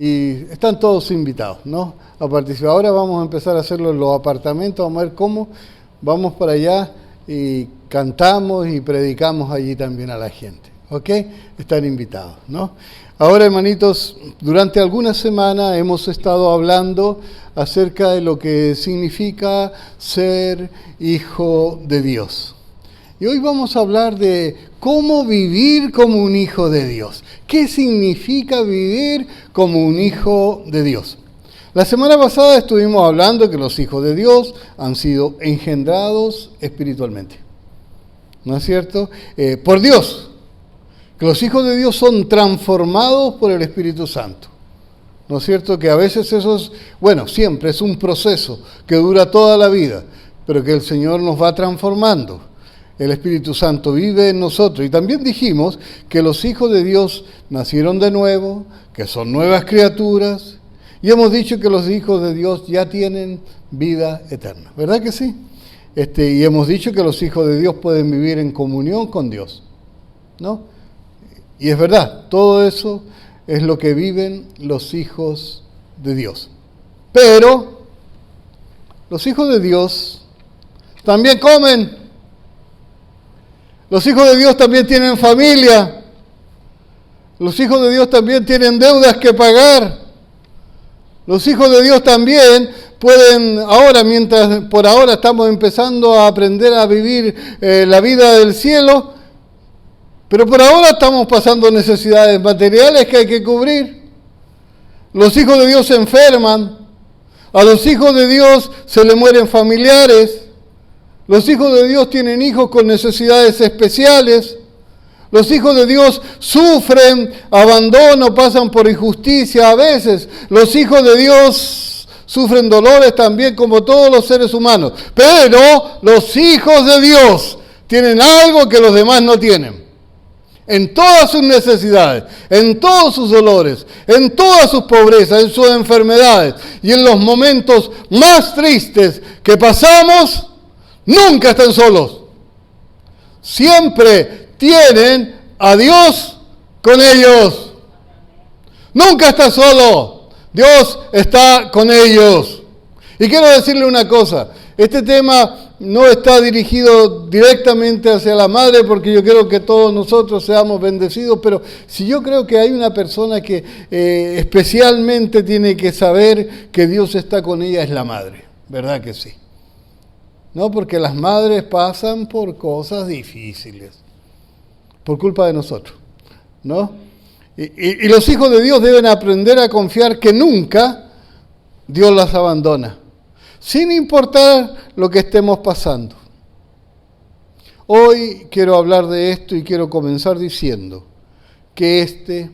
Y están todos invitados, ¿no?, a participar. Ahora vamos a empezar a hacerlo en los apartamentos, vamos a ver cómo vamos para allá y cantamos y predicamos allí también a la gente, ¿ok? Están invitados, ¿no? Ahora, hermanitos, durante algunas semanas hemos estado hablando acerca de lo que significa ser hijo de Dios. Y hoy vamos a hablar de cómo vivir como un hijo de Dios. ¿Qué significa vivir como un hijo de Dios? La semana pasada estuvimos hablando que los hijos de Dios han sido engendrados espiritualmente. ¿No es cierto? Por Dios. Que los hijos de Dios son transformados por el Espíritu Santo. ¿No es cierto? Que a veces eso es, siempre es un proceso que dura toda la vida, pero que el Señor nos va transformando. El Espíritu Santo vive en nosotros. Y también dijimos que los hijos de Dios nacieron de nuevo, que son nuevas criaturas. Y hemos dicho que los hijos de Dios ya tienen vida eterna. ¿Verdad que sí? Y hemos dicho que los hijos de Dios pueden vivir en comunión con Dios, ¿no? Y es verdad, todo eso es lo que viven los hijos de Dios. Pero los hijos de Dios también comen. Los hijos de Dios también tienen familia. Los hijos de Dios también tienen deudas que pagar. Los hijos de Dios también pueden, mientras por ahora estamos empezando a aprender a vivir la vida del cielo, pero por ahora estamos pasando necesidades materiales que hay que cubrir. Los hijos de Dios se enferman. A los hijos de Dios se les mueren familiares. Los hijos de Dios tienen hijos con necesidades especiales. Los hijos de Dios sufren abandono, pasan por injusticia a veces. Los hijos de Dios sufren dolores también como todos los seres humanos. Pero los hijos de Dios tienen algo que los demás no tienen. En todas sus necesidades, en todos sus dolores, en todas sus pobrezas, en sus enfermedades y en los momentos más tristes que pasamos, nunca están solos. Siempre tienen a Dios con ellos. Nunca está solo. Dios está con ellos. Y quiero decirle una cosa. Este tema no está dirigido directamente hacia la madre porque yo quiero que todos nosotros seamos bendecidos, pero si yo creo que hay una persona que especialmente tiene que saber que Dios está con ella, es la madre. ¿Verdad que sí? No, porque las madres pasan por cosas difíciles, por culpa de nosotros, ¿no? Y los hijos de Dios deben aprender a confiar que nunca Dios las abandona, sin importar lo que estemos pasando. Hoy quiero hablar de esto y quiero comenzar diciendo que este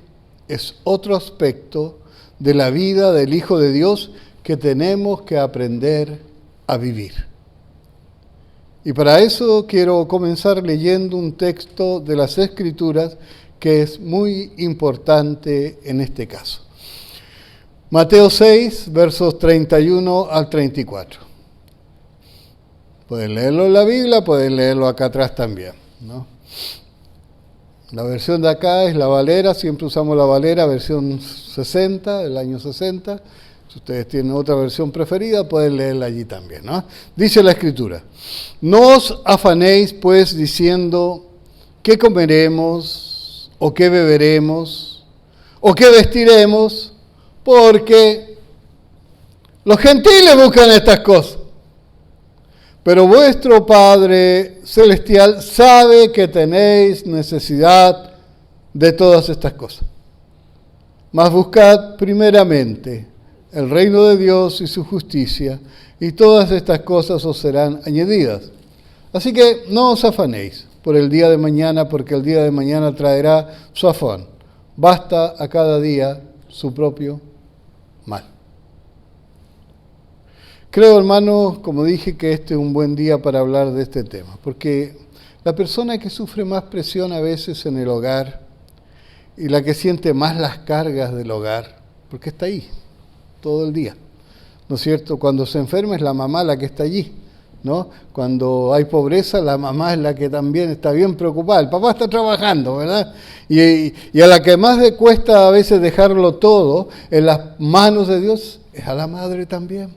es otro aspecto de la vida del Hijo de Dios que tenemos que aprender a vivir. Y para eso quiero comenzar leyendo un texto de las Escrituras que es muy importante en este caso. Mateo 6, versos 31 al 34. Pueden leerlo en la Biblia, pueden leerlo acá atrás también, ¿no? La versión de acá es la Valera, siempre usamos la Valera, versión 60, del año 60. Si ustedes tienen otra versión preferida, pueden leerla allí también, ¿no? Dice la Escritura: no os afanéis, pues, diciendo, ¿qué comeremos? ¿O qué beberemos? ¿O qué vestiremos? Porque los gentiles buscan estas cosas. Pero vuestro Padre Celestial sabe que tenéis necesidad de todas estas cosas. Mas buscad primeramente el reino de Dios y su justicia, y todas estas cosas os serán añadidas. Así que no os afanéis por el día de mañana, porque el día de mañana traerá su afán. Basta a cada día su propio mal. Creo, hermanos, como dije, que este es un buen día para hablar de este tema, porque la persona que sufre más presión a veces en el hogar y la que siente más las cargas del hogar, porque está ahí todo el día, ¿no es cierto? Cuando se enferma es la mamá la que está allí, ¿no? Cuando hay pobreza, la mamá es la que también está bien preocupada. El papá está trabajando, ¿verdad? Y a la que más le cuesta a veces dejarlo todo en las manos de Dios es a la madre también,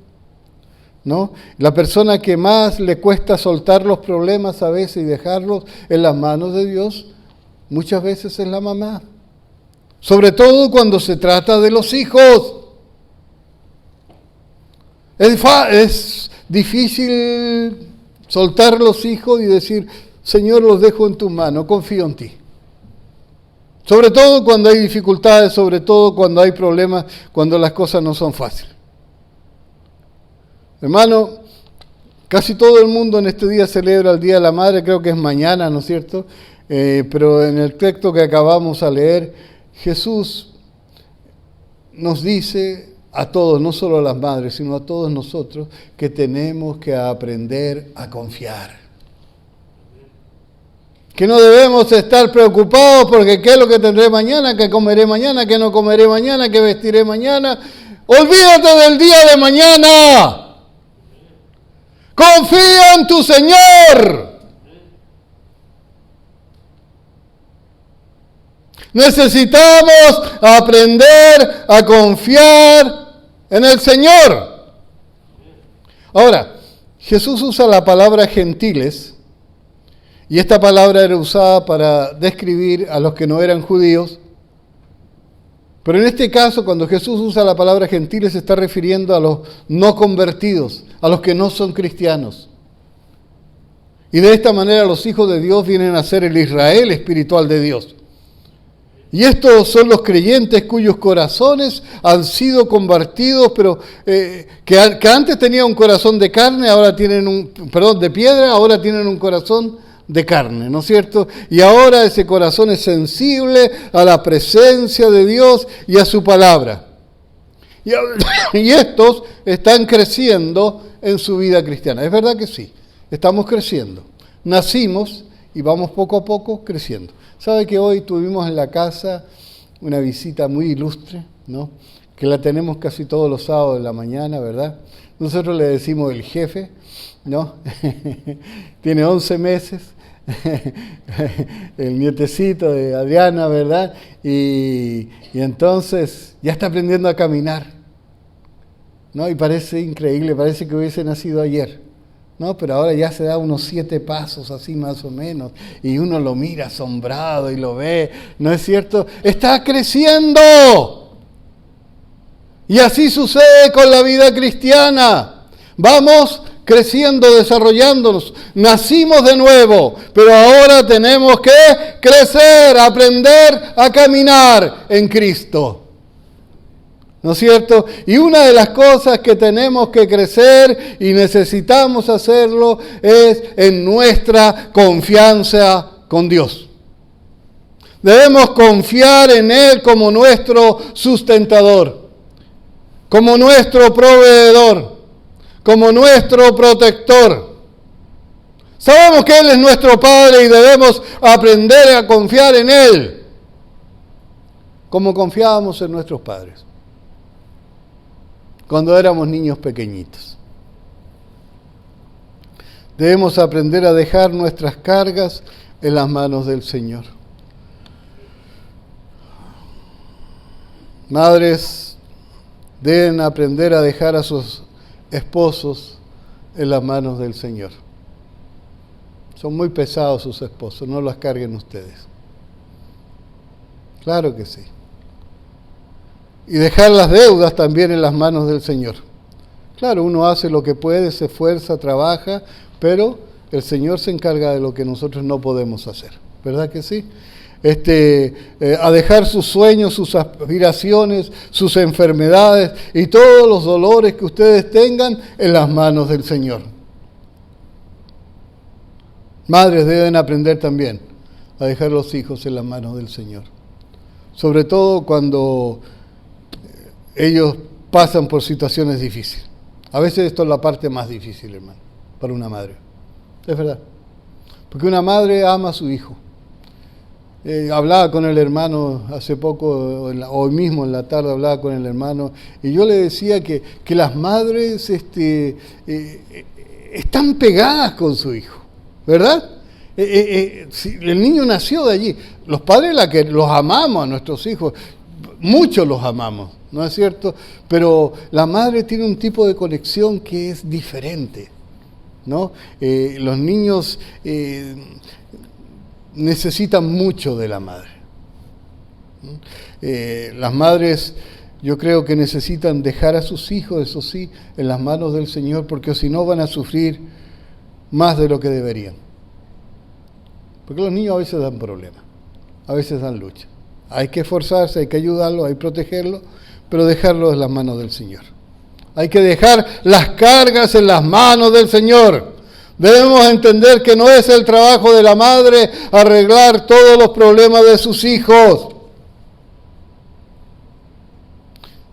¿no? La persona que más le cuesta soltar los problemas a veces y dejarlos en las manos de Dios, muchas veces es la mamá. Sobre todo cuando se trata de los hijos. Es difícil soltar los hijos y decir, Señor, los dejo en tus manos, confío en ti. Sobre todo cuando hay dificultades, sobre todo cuando hay problemas, cuando las cosas no son fáciles. Hermano, casi todo el mundo en este día celebra el Día de la Madre, creo que es mañana, ¿no es cierto? Pero en el texto que acabamos de leer, Jesús nos dice a todos, no solo a las madres, sino a todos nosotros, que tenemos que aprender a confiar. Que no debemos estar preocupados porque qué es lo que tendré mañana, qué comeré mañana, qué no comeré mañana, qué vestiré mañana. Olvídate del día de mañana. Confía en tu Señor. Necesitamos aprender a confiar en el Señor. Ahora, Jesús usa la palabra gentiles, y esta palabra era usada para describir a los que no eran judíos. Pero en este caso, cuando Jesús usa la palabra gentiles, se está refiriendo a los no convertidos, a los que no son cristianos. Y de esta manera los hijos de Dios vienen a ser el Israel espiritual de Dios. Y estos son los creyentes cuyos corazones han sido convertidos, pero que antes tenían un corazón de carne, ahora tienen de piedra, ahora tienen un corazón de carne, ¿no es cierto? Y ahora ese corazón es sensible a la presencia de Dios y a su palabra. Y estos están creciendo en su vida cristiana. Es verdad que sí, estamos creciendo. Nacimos y vamos poco a poco creciendo. ¿Sabe que hoy tuvimos en la casa una visita muy ilustre, ¿no? Que la tenemos casi todos los sábados de la mañana, ¿verdad? Nosotros le decimos el jefe, ¿no? Tiene 11 meses, el nietecito de Adriana, ¿verdad? Y entonces ya está aprendiendo a caminar, ¿no? Y parece increíble, parece que hubiese nacido ayer. No, pero ahora ya se da unos 7 pasos así más o menos, y uno lo mira asombrado y lo ve, ¿no es cierto? ¡Está creciendo! Y así sucede con la vida cristiana. Vamos creciendo, desarrollándonos. Nacimos de nuevo, pero ahora tenemos que crecer, aprender a caminar en Cristo. ¿No es cierto? Y una de las cosas que tenemos que crecer y necesitamos hacerlo es en nuestra confianza con Dios. Debemos confiar en Él como nuestro sustentador, como nuestro proveedor, como nuestro protector. Sabemos que Él es nuestro Padre y debemos aprender a confiar en Él, como confiábamos en nuestros padres cuando éramos niños pequeñitos. Debemos aprender a dejar nuestras cargas en las manos del Señor. Madres deben aprender a dejar a sus esposos en las manos del Señor. Son muy pesados sus esposos, no las carguen ustedes. Claro que sí. Y dejar las deudas también en las manos del Señor. Claro, uno hace lo que puede, se esfuerza, trabaja, pero el Señor se encarga de lo que nosotros no podemos hacer. ¿Verdad que sí? A dejar sus sueños, sus aspiraciones, sus enfermedades y todos los dolores que ustedes tengan en las manos del Señor. Madres deben aprender también a dejar los hijos en las manos del Señor. Sobre todo cuando ellos pasan por situaciones difíciles. A veces esto es la parte más difícil, hermano, para una madre. Es verdad. Porque una madre ama a su hijo. Hablaba con el hermano hace poco, hoy mismo en la tarde hablaba con el hermano, y yo le decía que las madres están pegadas con su hijo, ¿verdad? Si el niño nació de allí. Los padres los amamos a nuestros hijos, muchos los amamos, ¿no es cierto? Pero la madre tiene un tipo de conexión que es diferente, ¿no? Los niños necesitan mucho de la madre. Las madres, yo creo que necesitan dejar a sus hijos, eso sí, en las manos del Señor, porque si no van a sufrir más de lo que deberían. Porque los niños a veces dan problemas, a veces dan lucha. Hay que esforzarse, hay que ayudarlos, hay que protegerlos, pero dejarlos en las manos del Señor. Hay que dejar las cargas en las manos del Señor. Debemos entender que no es el trabajo de la madre arreglar todos los problemas de sus hijos.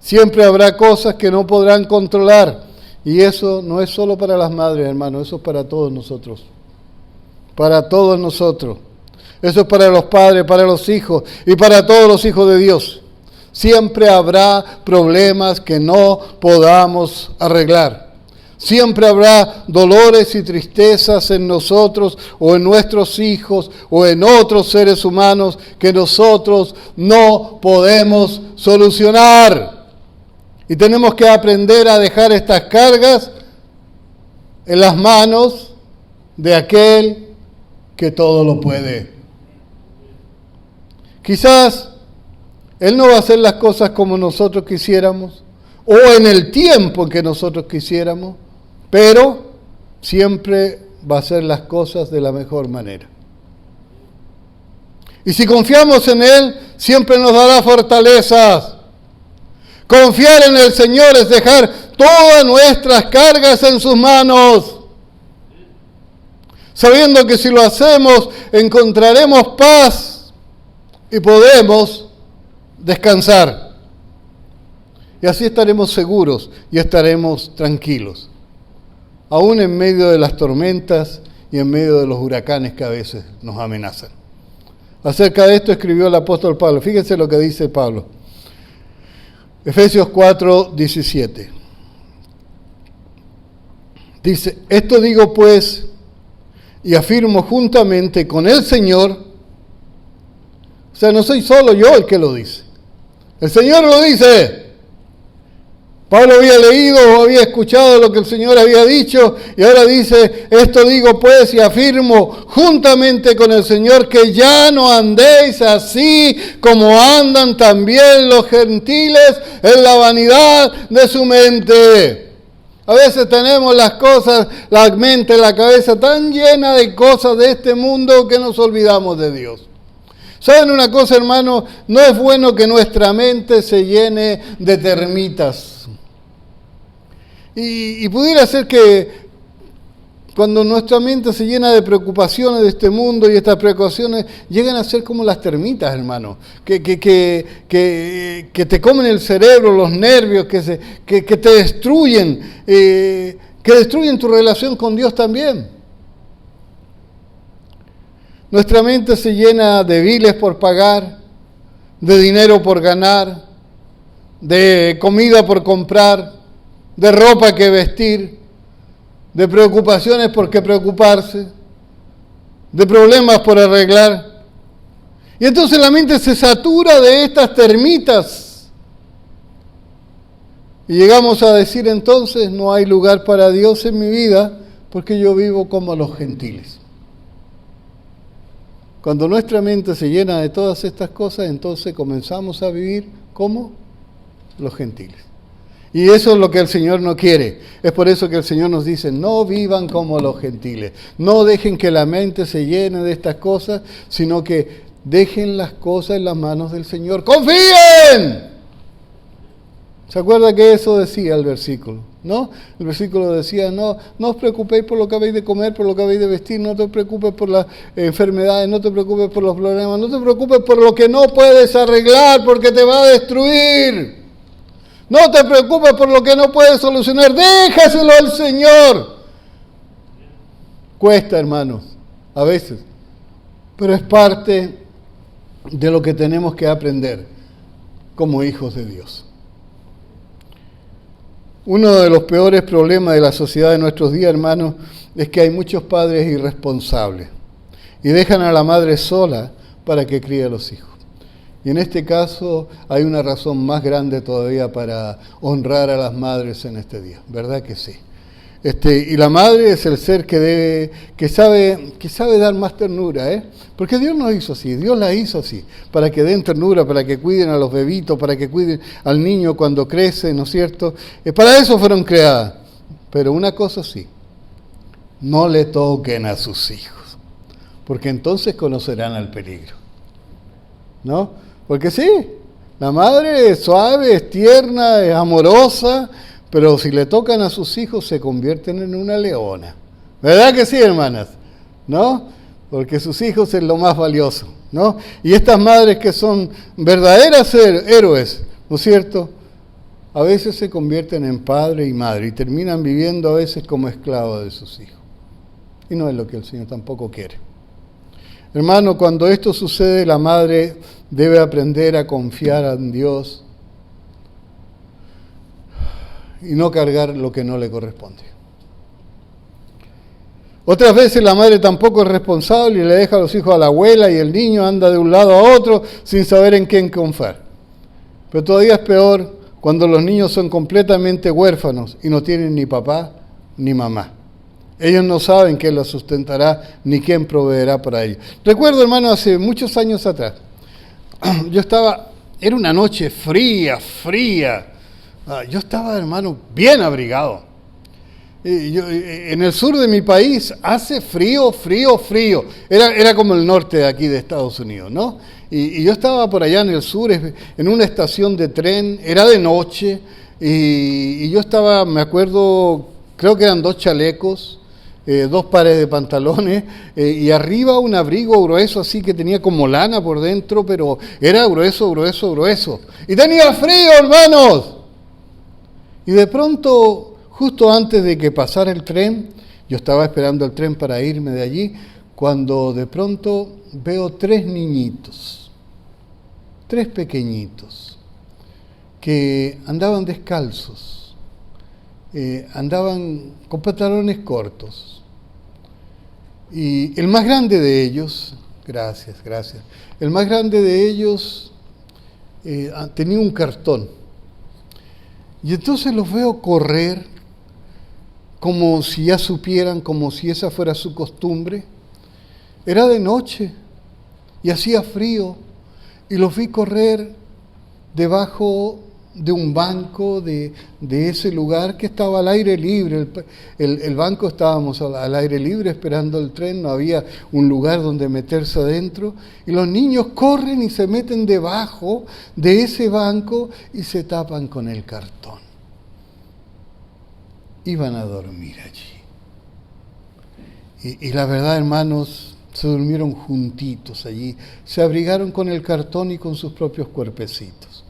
Siempre habrá cosas que no podrán controlar. Y eso no es solo para las madres, hermano, eso es para todos nosotros. Para todos nosotros. Eso es para los padres, para los hijos y para todos los hijos de Dios. Siempre habrá problemas que no podamos arreglar. Siempre habrá dolores y tristezas en nosotros o en nuestros hijos o en otros seres humanos que nosotros no podemos solucionar. Y tenemos que aprender a dejar estas cargas en las manos de aquel que todo lo puede. Quizás Él no va a hacer las cosas como nosotros quisiéramos o en el tiempo en que nosotros quisiéramos, pero siempre va a hacer las cosas de la mejor manera. Y si confiamos en Él, siempre nos dará fortalezas. Confiar en el Señor es dejar todas nuestras cargas en sus manos, sabiendo que si lo hacemos encontraremos paz y podemos descansar. Y así estaremos seguros y estaremos tranquilos, aún en medio de las tormentas y en medio de los huracanes que a veces nos amenazan. Acerca de esto escribió el apóstol Pablo. Fíjense lo que dice Pablo. Efesios 4:17. Dice, esto digo pues, y afirmo juntamente con el Señor. O sea, no soy solo yo el que lo dice. El Señor lo dice. Pablo había leído o había escuchado lo que el Señor había dicho y ahora dice, esto digo pues y afirmo juntamente con el Señor que ya no andéis así como andan también los gentiles en la vanidad de su mente. A veces tenemos las cosas, la mente, la cabeza tan llena de cosas de este mundo que nos olvidamos de Dios. ¿Saben una cosa, hermano? No es bueno que nuestra mente se llene de termitas. Y pudiera ser que cuando nuestra mente se llena de preocupaciones de este mundo y estas preocupaciones llegan a ser como las termitas, hermano, que te comen el cerebro, los nervios, que te destruyen, que destruyen tu relación con Dios también. Nuestra mente se llena de biles por pagar, de dinero por ganar, de comida por comprar, de ropa que vestir, de preocupaciones por qué preocuparse, de problemas por arreglar. Y entonces la mente se satura de estas termitas. Y llegamos a decir entonces, no hay lugar para Dios en mi vida porque yo vivo como los gentiles. Cuando nuestra mente se llena de todas estas cosas, entonces comenzamos a vivir como los gentiles. Y eso es lo que el Señor no quiere. Es por eso que el Señor nos dice, no vivan como los gentiles. No dejen que la mente se llene de estas cosas, sino que dejen las cosas en las manos del Señor. ¡Confíen! ¿Se acuerda que eso decía el versículo? ¿No? El versículo decía, no os preocupéis por lo que habéis de comer, por lo que habéis de vestir, no te preocupes por las enfermedades, no te preocupes por los problemas, no te preocupes por lo que no puedes arreglar porque te va a destruir. No te preocupes por lo que no puedes solucionar, déjaselo al Señor. Cuesta, hermanos, a veces, pero es parte de lo que tenemos que aprender como hijos de Dios. Uno de los peores problemas de la sociedad de nuestros días, hermanos, es que hay muchos padres irresponsables y dejan a la madre sola para que críe a los hijos. Y en este caso hay una razón más grande todavía para honrar a las madres en este día, ¿verdad que sí? Y la madre es el ser que sabe dar más ternura, porque Dios nos hizo así, Dios la hizo así, para que den ternura, para que cuiden a los bebitos, para que cuiden al niño cuando crece, ¿no es cierto? Para eso fueron creadas. Pero una cosa sí, no le toquen a sus hijos, porque entonces conocerán el peligro, ¿no? Porque sí, la madre es suave, es tierna, es amorosa, pero si le tocan a sus hijos se convierten en una leona. ¿Verdad que sí, hermanas? ¿No? Porque sus hijos es lo más valioso, ¿no? Y estas madres que son verdaderas héroes, ¿no es cierto? A veces se convierten en padre y madre y terminan viviendo a veces como esclavos de sus hijos. Y no es lo que el Señor tampoco quiere. Hermano, cuando esto sucede, la madre debe aprender a confiar en Dios y no cargar lo que no le corresponde. Otras veces la madre tampoco es responsable y le deja a los hijos a la abuela y el niño anda de un lado a otro sin saber en quién confiar. Pero todavía es peor cuando los niños son completamente huérfanos y no tienen ni papá ni mamá. Ellos no saben quién los sustentará ni quién proveerá para ellos. Recuerdo, hermano, hace muchos años atrás, era una noche fría. Yo estaba, hermano, bien abrigado. En el sur de mi país hace frío. Era como el norte de aquí de Estados Unidos, ¿no? Y yo estaba por allá en el sur, en una estación de tren, era de noche, y yo estaba, me acuerdo, creo que eran 2 chalecos, 2 pares de pantalones, y arriba un abrigo grueso así que tenía como lana por dentro, pero era grueso. Y tenía frío, hermanos. Y de pronto, justo antes de que pasara el tren, yo estaba esperando el tren para irme de allí, cuando de pronto veo 3 niñitos, 3 pequeñitos, que andaban descalzos, andaban con pantalones cortos. Y el más grande de ellos, gracias, el más grande de ellos tenía un cartón. Y entonces los veo correr como si ya supieran, como si esa fuera su costumbre. Era de noche y hacía frío y los vi correr debajo de un banco de ese lugar que estaba al aire libre. El banco estábamos al aire libre esperando el tren, no había un lugar donde meterse adentro. Y los niños corren y se meten debajo de ese banco y se tapan con el cartón. Iban a dormir allí. Y la verdad, hermanos, se durmieron juntitos allí, se abrigaron con el cartón y con sus propios cuerpecitos.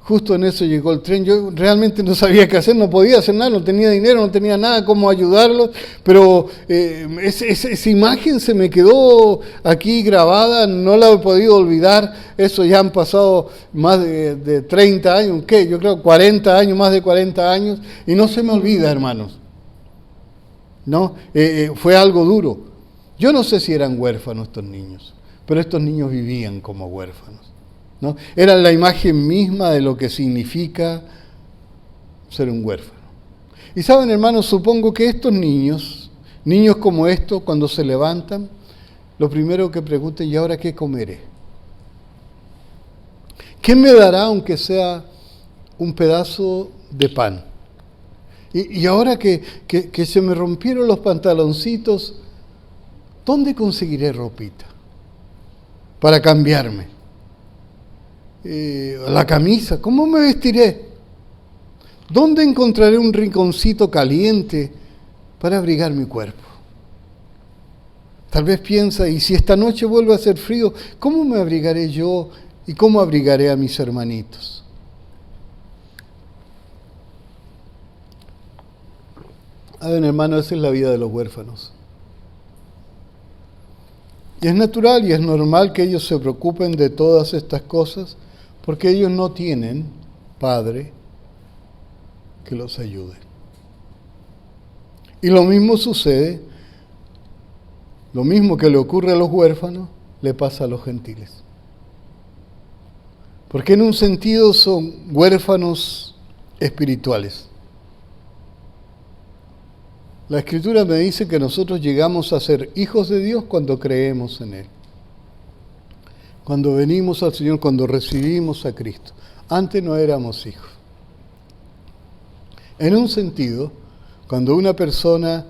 Justo en eso llegó el tren. Yo realmente no sabía qué hacer, no podía hacer nada, no tenía dinero, no tenía nada cómo ayudarlos, pero esa imagen se me quedó aquí grabada, no la he podido olvidar. Eso ya han pasado más de 30 años, ¿qué? Yo creo 40 años, más de 40 años, y no se me olvida, hermanos. ¿No? Fue algo duro. Yo no sé si eran huérfanos estos niños, pero estos niños vivían como huérfanos, ¿no? Era la imagen misma de lo que significa ser un huérfano. Y saben, hermanos, supongo que estos niños como estos, cuando se levantan, lo primero que preguntan: ¿y ahora qué comeré? ¿Qué me dará aunque sea un pedazo de pan? Y ahora que se me rompieron los pantaloncitos, ¿dónde conseguiré ropita para cambiarme? La camisa, ¿cómo me vestiré? ¿Dónde encontraré un rinconcito caliente para abrigar mi cuerpo? Tal vez piensa: y si esta noche vuelve a hacer frío, ¿cómo me abrigaré yo y cómo abrigaré a mis hermanitos? A ver, hermano, esa es la vida de los huérfanos. Y es natural y es normal que ellos se preocupen de todas estas cosas, porque ellos no tienen padre que los ayude. Y lo mismo sucede, lo mismo que le ocurre a los huérfanos, le pasa a los gentiles. Porque en un sentido son huérfanos espirituales. La Escritura me dice que nosotros llegamos a ser hijos de Dios cuando creemos en Él. Cuando venimos al Señor, cuando recibimos a Cristo. Antes no éramos hijos. En un sentido, cuando una persona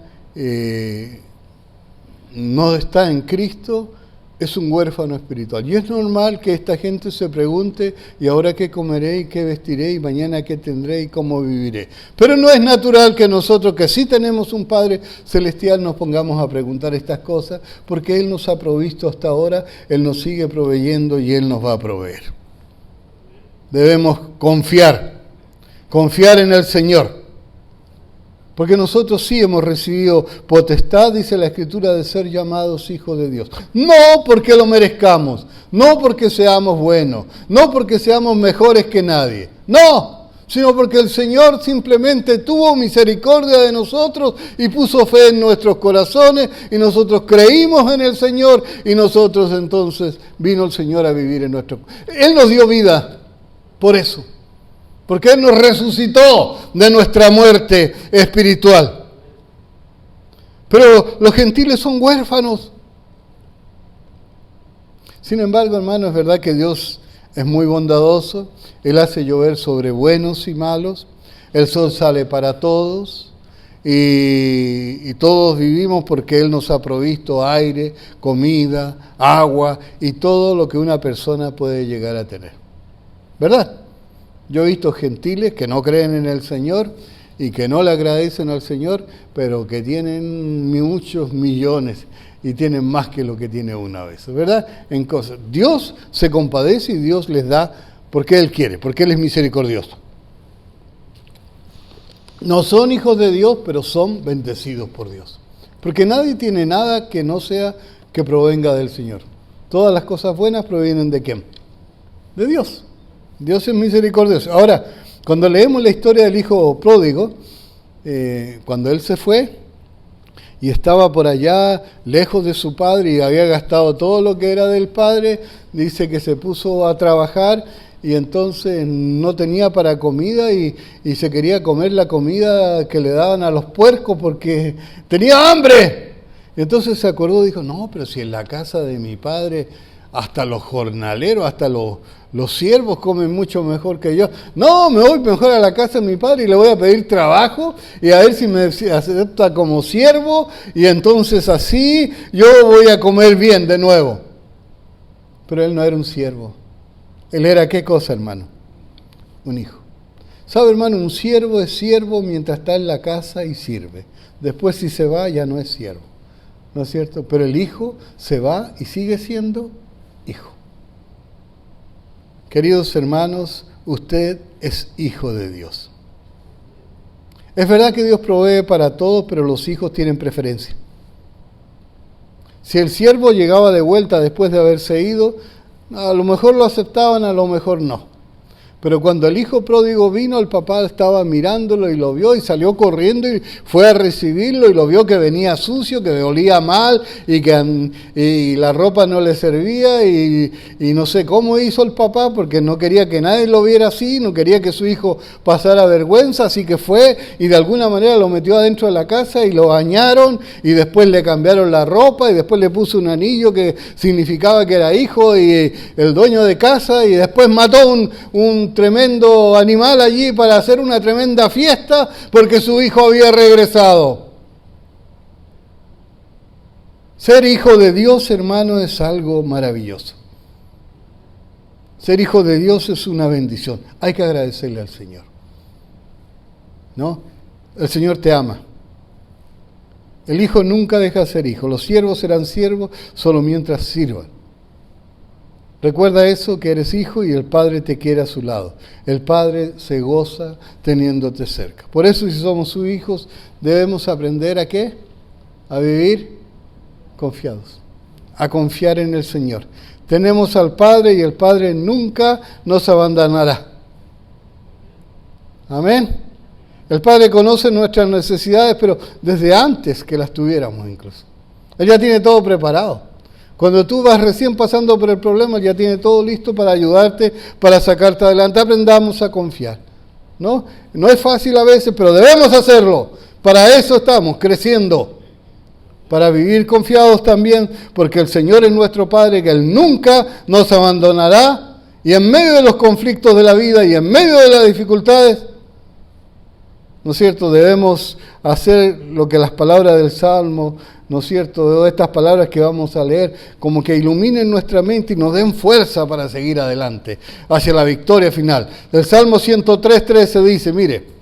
no está en Cristo, es un huérfano espiritual. Y es normal que esta gente se pregunte, ¿y ahora qué comeré y qué vestiré y mañana qué tendré y cómo viviré? Pero no es natural que nosotros, que sí tenemos un Padre Celestial, nos pongamos a preguntar estas cosas, porque Él nos ha provisto hasta ahora, Él nos sigue proveyendo y Él nos va a proveer. Debemos confiar en el Señor. Porque nosotros sí hemos recibido potestad, dice la Escritura, de ser llamados hijos de Dios. No porque lo merezcamos, no porque seamos buenos, no porque seamos mejores que nadie. No, sino porque el Señor simplemente tuvo misericordia de nosotros y puso fe en nuestros corazones y nosotros creímos en el Señor y nosotros entonces vino el Señor a vivir en nuestro... Él nos dio vida por eso. Porque Él nos resucitó de nuestra muerte espiritual. Pero los gentiles son huérfanos. Sin embargo, hermano, es verdad que Dios es muy bondadoso. Él hace llover sobre buenos y malos. El sol sale para todos. Y todos vivimos porque Él nos ha provisto aire, comida, agua y todo lo que una persona puede llegar a tener. ¿Verdad? Yo he visto gentiles que no creen en el Señor y que no le agradecen al Señor, pero que tienen muchos millones y tienen más que lo que tiene una vez, ¿verdad? En cosas. Dios se compadece y Dios les da porque Él quiere, porque Él es misericordioso. No son hijos de Dios, pero son bendecidos por Dios. Porque nadie tiene nada que no sea que provenga del Señor. Todas las cosas buenas provienen ¿de quién? De Dios. Dios es misericordioso. Ahora, cuando leemos la historia del hijo pródigo, cuando él se fue y estaba por allá lejos de su padre y había gastado todo lo que era del padre, dice que se puso a trabajar y entonces no tenía para comida y se quería comer la comida que le daban a los puercos porque tenía hambre. Entonces se acordó y dijo, no, pero si en la casa de mi padre hasta los jornaleros, hasta los siervos comen mucho mejor que yo. No, me voy mejor a la casa de mi padre y le voy a pedir trabajo y a ver si me acepta como siervo y entonces así yo voy a comer bien de nuevo. Pero él no era un siervo. Él era ¿qué cosa, hermano? Un hijo. ¿Sabe, hermano? Un siervo es siervo mientras está en la casa y sirve. Después si se va ya no es siervo. ¿No es cierto? Pero el hijo se va y sigue siendo hijo. Queridos hermanos, usted es hijo de Dios. Es verdad que Dios provee para todos, pero los hijos tienen preferencia. Si el siervo llegaba de vuelta después de haberse ido, a lo mejor lo aceptaban, a lo mejor no. Pero cuando el hijo pródigo vino, el papá estaba mirándolo y lo vio y salió corriendo y fue a recibirlo y lo vio que venía sucio, que olía mal y la ropa no le servía y no sé cómo hizo el papá porque no quería que nadie lo viera así, no quería que su hijo pasara vergüenza, así que fue y de alguna manera lo metió adentro de la casa y lo bañaron y después le cambiaron la ropa y después le puso un anillo que significaba que era hijo y el dueño de casa y después mató un tremendo animal allí para hacer una tremenda fiesta porque su hijo había regresado. Ser hijo de Dios, hermano, es algo maravilloso. Ser hijo de Dios es una bendición. Hay que agradecerle al Señor. ¿No? El Señor te ama. El hijo nunca deja de ser hijo. Los siervos serán siervos solo mientras sirvan. Recuerda eso, que eres hijo y el Padre te quiere a su lado. El Padre se goza teniéndote cerca. Por eso, si somos sus hijos, debemos aprender ¿a qué? A vivir confiados, a confiar en el Señor. Tenemos al Padre y el Padre nunca nos abandonará. Amén. El Padre conoce nuestras necesidades, pero desde antes que las tuviéramos incluso. Él ya tiene todo preparado. Cuando tú vas recién pasando por el problema, Él ya tiene todo listo para ayudarte, para sacarte adelante. Aprendamos a confiar, ¿no? No es fácil a veces, pero debemos hacerlo. Para eso estamos, creciendo. Para vivir confiados también, porque el Señor es nuestro Padre, que Él nunca nos abandonará. Y en medio de los conflictos de la vida y en medio de las dificultades, ¿no es cierto?, debemos hacer lo que las palabras del Salmo, ¿no es cierto?, de estas palabras que vamos a leer, como que iluminen nuestra mente y nos den fuerza para seguir adelante, hacia la victoria final. El Salmo 103:13 dice, mire,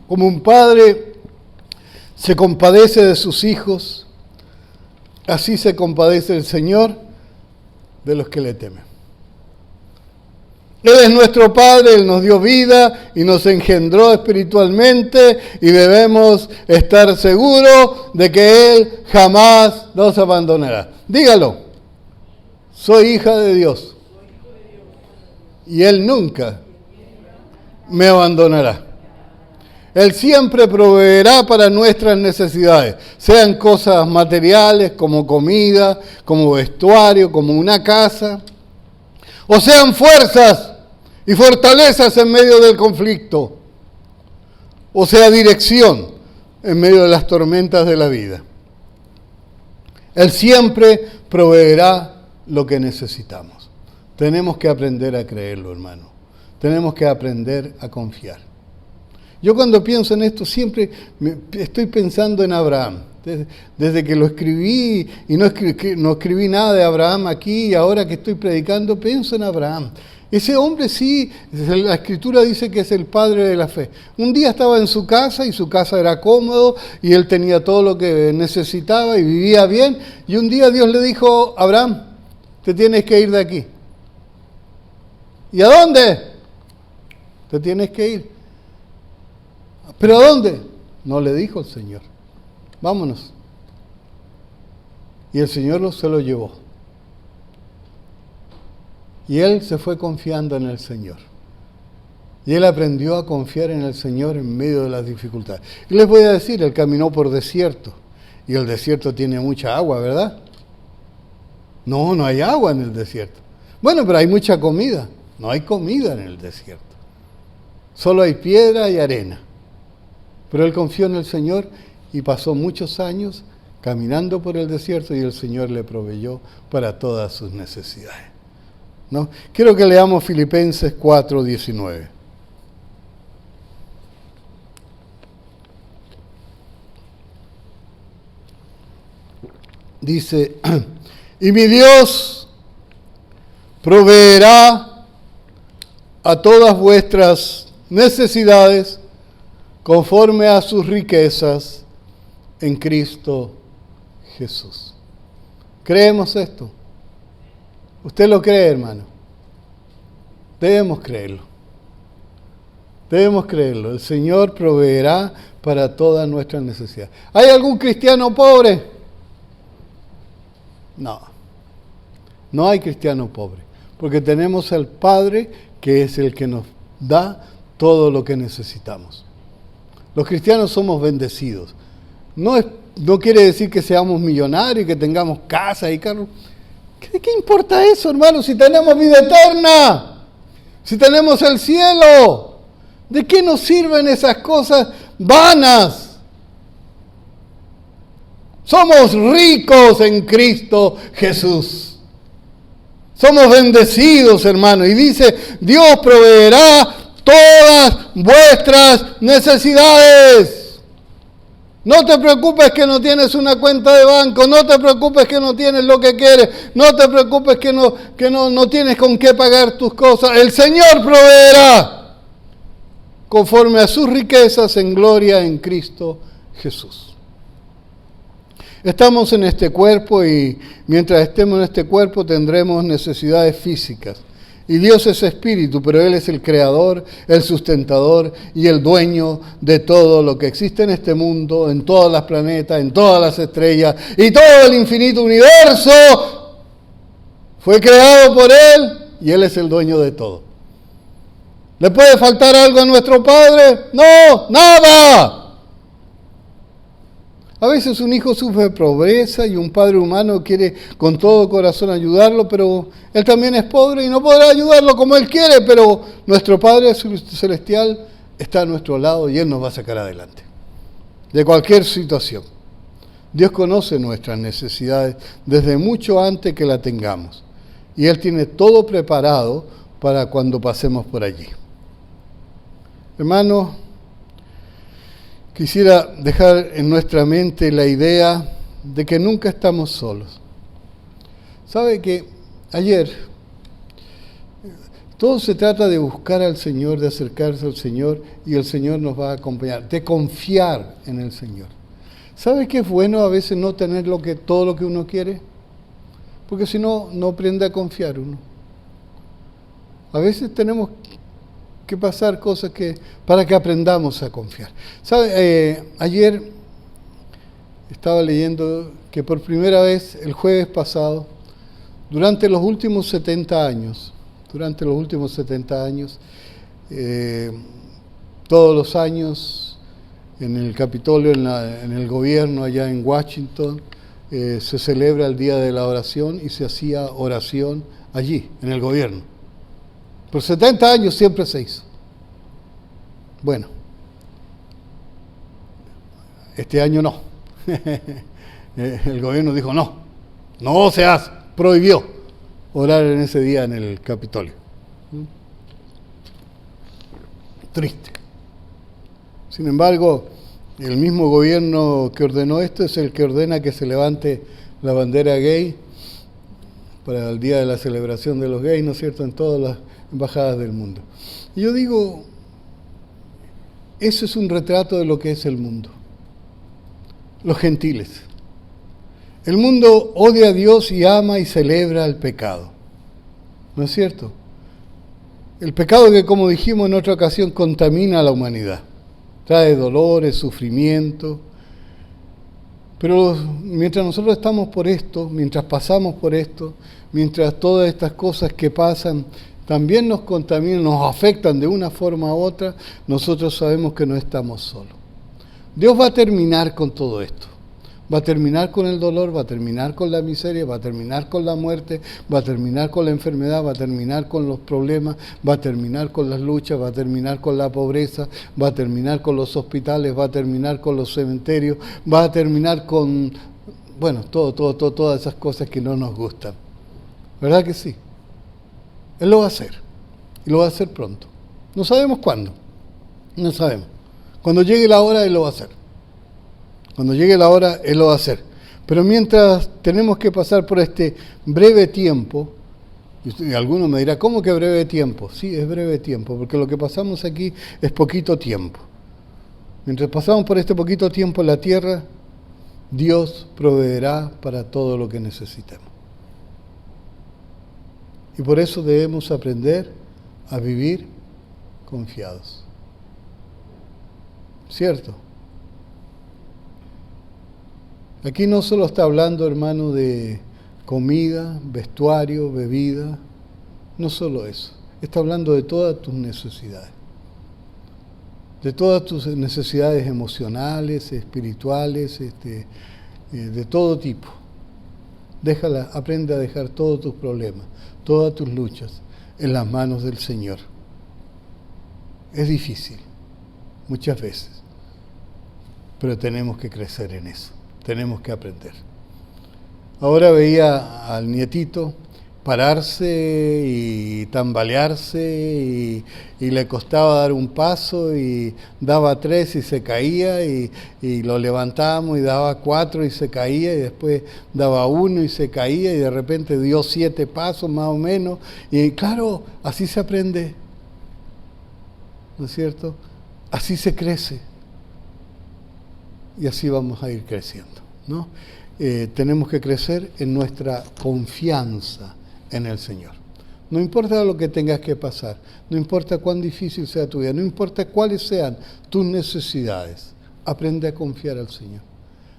como un padre se compadece de sus hijos, así se compadece el Señor de los que le temen. Él es nuestro Padre, Él nos dio vida y nos engendró espiritualmente y debemos estar seguros de que Él jamás nos abandonará. Dígalo, soy hija de Dios y Él nunca me abandonará. Él siempre proveerá para nuestras necesidades, sean cosas materiales como comida, como vestuario, como una casa, o sean fuerzas y fortalezas en medio del conflicto, o sea dirección en medio de las tormentas de la vida. Él siempre proveerá lo que necesitamos. Tenemos que aprender a creerlo, hermano. Tenemos que aprender a confiar. Yo cuando pienso en esto siempre estoy pensando en Abraham. Desde que lo escribí y no escribí nada de Abraham aquí y ahora que estoy predicando, pienso en Abraham. Ese hombre sí, la Escritura dice que es el padre de la fe. Un día estaba en su casa y su casa era cómodo y él tenía todo lo que necesitaba y vivía bien. Y un día Dios le dijo, Abraham, te tienes que ir de aquí. ¿Y a dónde? Te tienes que ir. ¿Pero a dónde? No le dijo el Señor. Vámonos. Y el Señor se lo llevó. Y él se fue confiando en el Señor. Y él aprendió a confiar en el Señor en medio de las dificultades. Y les voy a decir, él caminó por desierto. Y el desierto tiene mucha agua, ¿verdad? No hay agua en el desierto. Bueno, pero hay mucha comida. No hay comida en el desierto. Solo hay piedra y arena. Pero él confió en el Señor y pasó muchos años caminando por el desierto y el Señor le proveyó para todas sus necesidades, ¿no? Quiero que leamos Filipenses 4:19. Dice, y mi Dios proveerá a todas vuestras necesidades conforme a sus riquezas en Cristo Jesús. ¿Creemos esto? ¿Usted lo cree, hermano? Debemos creerlo. Debemos creerlo. El Señor proveerá para todas nuestras necesidades. ¿Hay algún cristiano pobre? No. No hay cristiano pobre. Porque tenemos al Padre que es el que nos da todo lo que necesitamos. Los cristianos somos bendecidos. No quiere decir que seamos millonarios y que tengamos casa y carros. ¿Qué importa eso, hermano? Si tenemos vida eterna, si tenemos el cielo, ¿de qué nos sirven esas cosas vanas? Somos ricos en Cristo Jesús. Somos bendecidos, hermano. Y dice, Dios proveerá todas vuestras necesidades. No te preocupes que no tienes una cuenta de banco, no te preocupes que no tienes lo que quieres, no te preocupes que no tienes con qué pagar tus cosas. El Señor proveerá conforme a sus riquezas en gloria en Cristo Jesús. Estamos en este cuerpo y mientras estemos en este cuerpo tendremos necesidades físicas. Y Dios es espíritu, pero Él es el creador, el sustentador y el dueño de todo lo que existe en este mundo, en todos los planetas, en todas las estrellas y todo el infinito universo Fue creado por Él y Él es el dueño de todo. ¿Le puede faltar algo a nuestro Padre? No, nada. A veces un hijo sufre pobreza y un padre humano quiere con todo corazón ayudarlo, pero él también es pobre y no podrá ayudarlo como él quiere, pero nuestro Padre Celestial está a nuestro lado y Él nos va a sacar adelante de cualquier situación. Dios conoce nuestras necesidades desde mucho antes que la tengamos y Él tiene todo preparado para cuando pasemos por allí. Hermanos, quisiera dejar en nuestra mente la idea de que nunca estamos solos. ¿Sabe que ayer todo se trata de buscar al Señor, de acercarse al Señor y el Señor nos va a acompañar, de confiar en el Señor? ¿Sabe que es bueno a veces no tener todo lo que uno quiere? Porque si no, no aprende a confiar uno. A veces tenemos que pasar cosas para que aprendamos a confiar. ¿Sabe? Ayer estaba leyendo que por primera vez el jueves pasado, durante los últimos 70 años, todos los años en el Capitolio, en el gobierno allá en Washington, se celebra el Día de la Oración y se hacía oración allí, en el gobierno. Por 70 años siempre se hizo. Bueno, este año no. El gobierno dijo no se hace, prohibió orar en ese día en el Capitolio. Triste. Sin embargo, el mismo gobierno que ordenó esto es el que ordena que se levante la bandera gay para el día de la celebración de los gays, ¿no es cierto?, en todas las embajadas del mundo. Y yo digo, eso es un retrato de lo que es el mundo. Los gentiles. El mundo odia a Dios y ama y celebra el pecado. ¿No es cierto? El pecado que, como dijimos en otra ocasión, contamina a la humanidad. Trae dolores, sufrimiento. Pero mientras nosotros estamos por esto, mientras pasamos por esto, mientras todas estas cosas que pasan también nos contaminan, nos afectan de una forma u otra, nosotros sabemos que no estamos solos. Dios va a terminar con todo esto. Va a terminar con el dolor, va a terminar con la miseria, va a terminar con la muerte, va a terminar con la enfermedad, va a terminar con los problemas, va a terminar con las luchas, va a terminar con la pobreza, va a terminar con los hospitales, va a terminar con los cementerios, va a terminar con, todas esas cosas que no nos gustan. ¿Verdad que sí? Él lo va a hacer, y lo va a hacer pronto. No sabemos cuándo, no sabemos. Cuando llegue la hora, Él lo va a hacer. Cuando llegue la hora, Él lo va a hacer. Pero mientras tenemos que pasar por este breve tiempo, y alguno me dirá, ¿cómo que breve tiempo? Sí, es breve tiempo, porque lo que pasamos aquí es poquito tiempo. Mientras pasamos por este poquito tiempo en la tierra, Dios proveerá para todo lo que necesitemos. Y por eso debemos aprender a vivir confiados. ¿Cierto? Aquí no solo está hablando, hermano, de comida, vestuario, bebida, no solo eso. Está hablando de todas tus necesidades. De todas tus necesidades emocionales, espirituales, de todo tipo. Aprende a dejar todos tus problemas, todas tus luchas en las manos del Señor. Es difícil, muchas veces, pero tenemos que crecer en eso, tenemos que aprender. Ahora veía al nietito pararse y tambalearse y le costaba dar un paso y daba 3 y se caía y lo levantábamos y daba 4 y se caía y después daba 1 y se caía y de repente dio 7 pasos más o menos y claro, así se aprende, ¿no es cierto? Así se crece y así vamos a ir creciendo, ¿no? Tenemos que crecer en nuestra confianza en el Señor. No importa lo que tengas que pasar, no importa cuán difícil sea tu vida, no importa cuáles sean tus necesidades, aprende a confiar al Señor.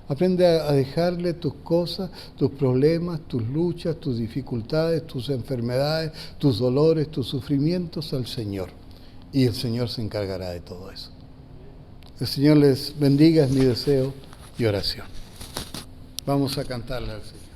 Aprende a dejarle tus cosas, tus problemas, tus luchas, tus dificultades, tus enfermedades, tus dolores, tus sufrimientos al Señor. Y el Señor se encargará de todo eso. El Señor les bendiga, es mi deseo y oración. Vamos a cantarle al Señor.